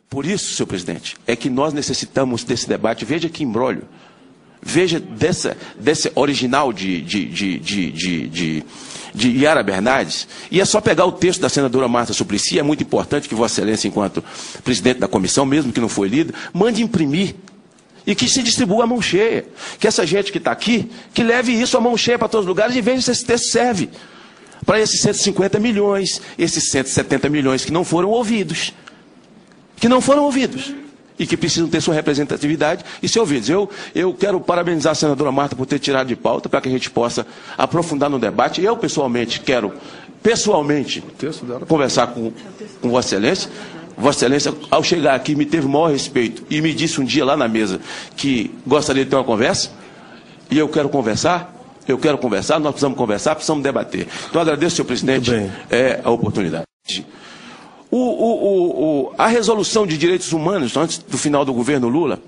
Por isso, senhor presidente, é que nós necessitamos desse debate. Veja que imbróglio. Veja desse original de Yara Bernardes, e é só pegar o texto da senadora Marta Suplicy. É muito importante que Vossa Excelência, enquanto presidente da comissão, mesmo que não foi lido, mande imprimir e que se distribua a mão cheia. Que essa gente que está aqui, que leve isso a mão cheia para todos os lugares e veja se esse texto serve para esses 150 milhões, esses 170 milhões que não foram ouvidos. E que precisam ter sua representatividade e ser ouvidos. Eu quero parabenizar a senadora Marta por ter tirado de pauta para que a gente possa aprofundar no debate. Eu, pessoalmente, quero conversar com Vossa Excelência. Vossa Excelência, ao chegar aqui, me teve o maior respeito e me disse um dia lá na mesa que gostaria de ter uma conversa. E eu quero conversar, nós precisamos conversar, precisamos debater. Então, agradeço, senhor presidente, a oportunidade. A resolução de direitos humanos, antes do final do governo Lula,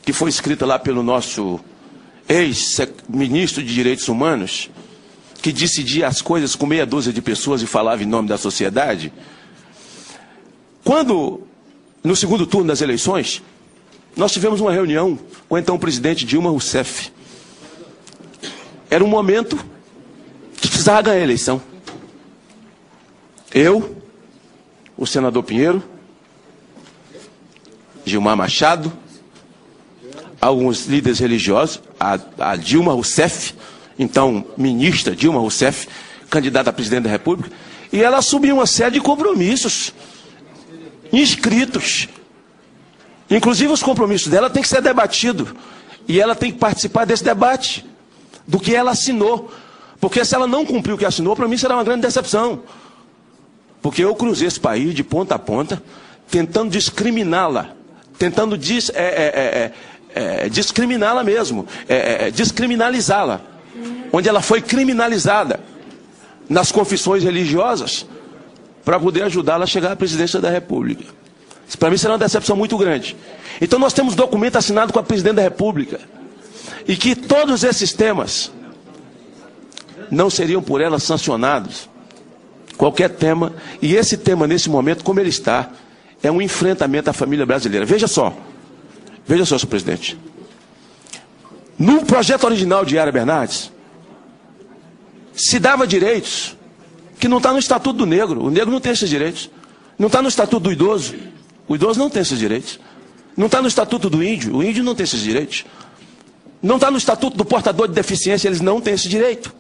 que foi escrita lá pelo nosso ex-ministro de Direitos Humanos, que decidia as coisas com meia dúzia de pessoas e falava em nome da sociedade, quando, no segundo turno das eleições, nós tivemos uma reunião com o então presidente Dilma Rousseff. Era um momento que precisava ganhar a eleição. Eu, o senador Pinheiro, Gilmar Machado, alguns líderes religiosos, a Dilma Rousseff, então ministra Dilma Rousseff, candidata a presidente da República, e ela assumiu uma série de compromissos inscritos. Inclusive os compromissos dela têm que ser debatidos, e ela tem que participar desse debate, do que ela assinou, porque se ela não cumprir o que assinou, para mim será uma grande decepção. Porque eu cruzei esse país de ponta a ponta, tentando discriminá-la, tentando discriminá-la mesmo, descriminalizá-la, onde ela foi criminalizada nas confissões religiosas, para poder ajudá-la a chegar à presidência da República. Isso para mim será uma decepção muito grande. Então nós temos documento assinado com a presidente da República, e que todos esses temas não seriam por ela sancionados. Qualquer tema, e esse tema nesse momento, como ele está, é um enfrentamento à família brasileira. Veja só, senhor presidente. No projeto original de Yara Bernardes, se dava direitos que não está no Estatuto do Negro. O negro não tem esses direitos. Não está no Estatuto do Idoso. O idoso não tem esses direitos. Não está no Estatuto do Índio. O índio não tem esses direitos. Não está no Estatuto do Portador de Deficiência. Eles não têm esse direito.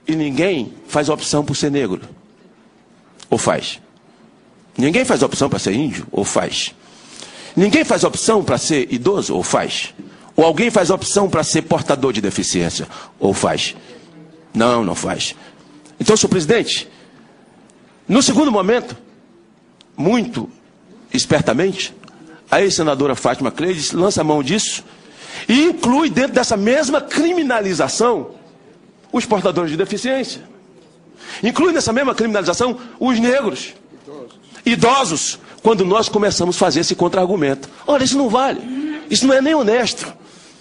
E ninguém faz opção por ser negro. Ou faz? Ninguém faz opção para ser índio? Ou faz? Ninguém faz opção para ser idoso? Ou faz? Ou alguém faz opção para ser portador de deficiência? Ou faz? Não, não faz. Então, senhor presidente, no segundo momento, muito espertamente, a ex-senadora Fátima Cleides lança a mão disso e inclui dentro dessa mesma criminalização os portadores de deficiência. Inclui nessa mesma criminalização os negros, idosos, quando nós começamos a fazer esse contra-argumento. Olha, isso não vale. Isso não é nem honesto.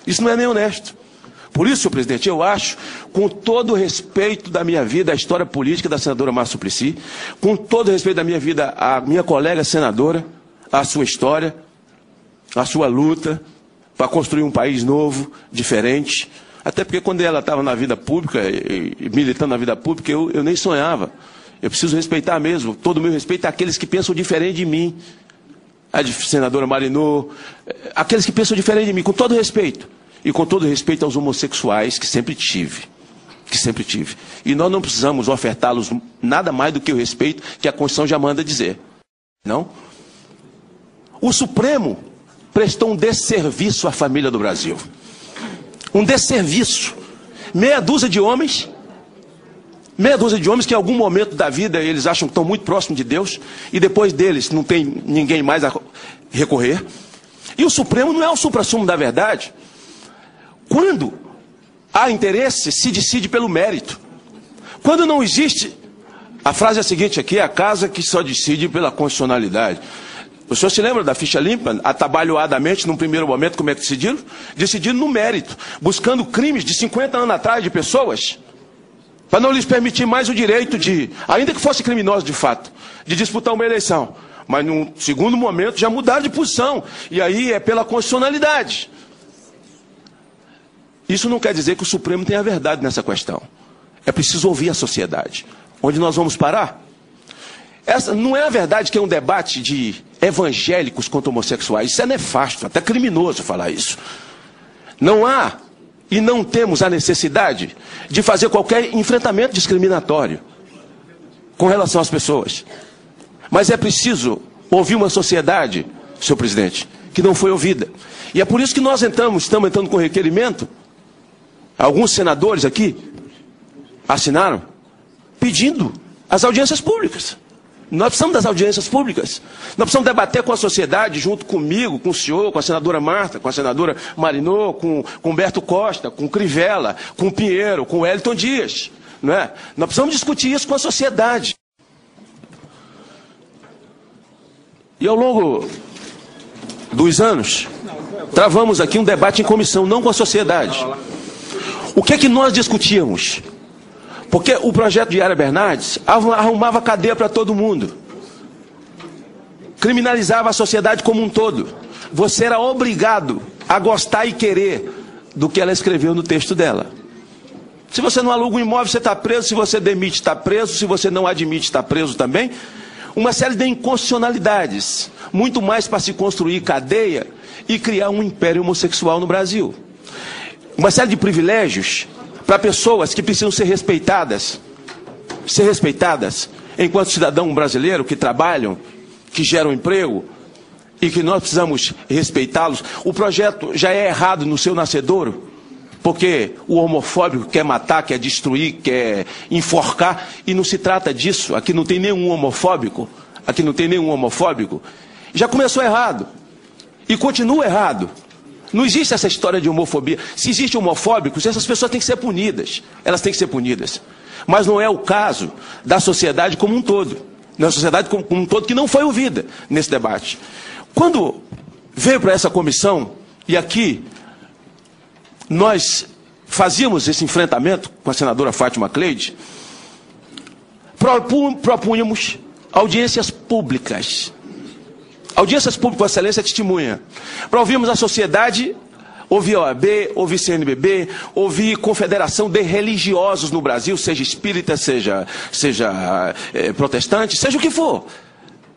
Isso não é nem honesto. Por isso, senhor presidente, eu acho, com todo o respeito da minha vida, a história política da senadora Marta Suplicy, com todo o respeito da minha vida, a minha colega senadora, a sua história, a sua luta para construir um país novo, diferente. Até porque quando ela estava na vida pública, e militando na vida pública, eu nem sonhava. Eu preciso respeitar mesmo, todo o meu respeito àqueles que pensam diferente de mim. A senadora Marinô, aqueles que pensam diferente de mim, com todo respeito. E com todo respeito aos homossexuais, que sempre tive. E nós não precisamos ofertá-los nada mais do que o respeito que a Constituição já manda dizer. Não? O Supremo prestou um desserviço à família do Brasil. Um desserviço. Meia dúzia de homens que em algum momento da vida eles acham que estão muito próximos de Deus, e depois deles não tem ninguém mais a recorrer. E o Supremo não é o suprassumo da verdade. Quando há interesse, se decide pelo mérito. Quando não existe, a frase é a seguinte aqui: é a casa que só decide pela constitucionalidade. O senhor se lembra da ficha limpa? Atabalhoadamente, num primeiro momento, como é que decidiram? Decidiram no mérito, buscando crimes de 50 anos atrás de pessoas para não lhes permitir mais o direito de, ainda que fosse criminoso de fato, de disputar uma eleição. Mas num segundo momento já mudaram de posição, e aí é pela constitucionalidade. Isso não quer dizer que o Supremo tenha a verdade nessa questão. É preciso ouvir a sociedade. Onde nós vamos parar? Essa não é a verdade que é um debate de evangélicos contra homossexuais. Isso é nefasto, até criminoso falar isso. Não há e não temos a necessidade de fazer qualquer enfrentamento discriminatório com relação às pessoas. Mas é preciso ouvir uma sociedade, senhor presidente, que não foi ouvida. E é por isso que nós estamos entrando com requerimento. Alguns senadores aqui assinaram pedindo as audiências públicas. Nós precisamos das audiências públicas. Nós precisamos debater com a sociedade, junto comigo, com o senhor, com a senadora Marta, com a senadora Marinô, com Humberto Costa, com Crivella, com Pinheiro, com Wellington Dias. Não é? Nós precisamos discutir isso com a sociedade. E ao longo dos anos, travamos aqui um debate em comissão, não com a sociedade. O que é que nós discutíamos? Porque o projeto de Yara Bernardes arrumava cadeia para todo mundo. Criminalizava a sociedade como um todo. Você era obrigado a gostar e querer do que ela escreveu no texto dela. Se você não aluga um imóvel, você está preso. Se você demite, está preso. Se você não admite, está preso também. Uma série de inconstitucionalidades. Muito mais para se construir cadeia e criar um império homossexual no Brasil. Uma série de privilégios para pessoas que precisam ser respeitadas enquanto cidadão brasileiro, que trabalham, que geram emprego, e que nós precisamos respeitá-los. O projeto já é errado no seu nascedouro, porque o homofóbico quer matar, quer destruir, quer enforcar, e não se trata disso. Aqui não tem nenhum homofóbico, já começou errado, e continua errado. Não existe essa história de homofobia. Se existe homofóbicos, essas pessoas têm que ser punidas. Elas têm que ser punidas. Mas não é o caso da sociedade como um todo. Da sociedade como um todo que não foi ouvida nesse debate. Quando veio para essa comissão, e aqui nós fazíamos esse enfrentamento com a senadora Fátima Cleide, propunhamos audiências públicas. Audiências públicas com excelência testemunha. Para ouvirmos a sociedade, ouvir a OAB, ouvir CNBB, ouvir confederação de religiosos no Brasil, seja espírita, seja protestante, seja o que for.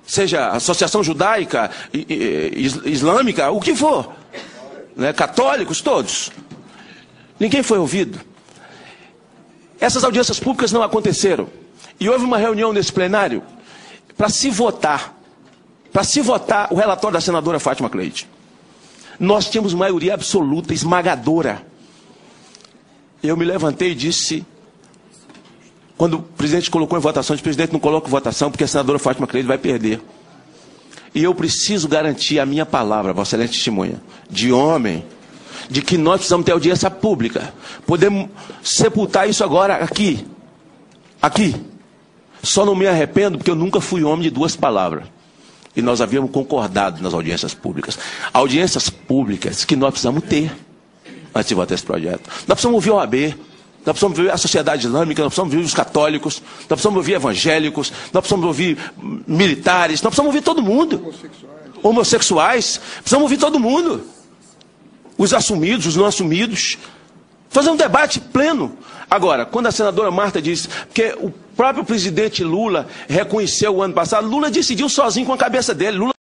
Seja associação judaica, islâmica, o que for. Né? Católicos, todos. Ninguém foi ouvido. Essas audiências públicas não aconteceram. E houve uma reunião nesse plenário para se votar o relatório da senadora Fátima Cleide. Nós tínhamos maioria absoluta, esmagadora. Eu me levantei e disse, quando o presidente colocou em votação, disse, presidente, não coloque em votação, porque a senadora Fátima Cleide vai perder. E eu preciso garantir a minha palavra, vossa excelente testemunha, de homem, de que nós precisamos ter audiência pública. Podemos sepultar isso agora aqui. Só não me arrependo, porque eu nunca fui homem de duas palavras. E nós havíamos concordado nas audiências públicas. Audiências públicas que nós precisamos ter antes de votar esse projeto. Nós precisamos ouvir a OAB, nós precisamos ouvir a sociedade islâmica, nós precisamos ouvir os católicos, nós precisamos ouvir evangélicos, nós precisamos ouvir militares, nós precisamos ouvir todo mundo. Homossexuais, precisamos ouvir todo mundo. Os assumidos, os não assumidos. Fazer um debate pleno. Agora, quando a senadora Marta disse, porque o próprio presidente Lula reconheceu o ano passado, Lula decidiu sozinho com a cabeça dele. Lula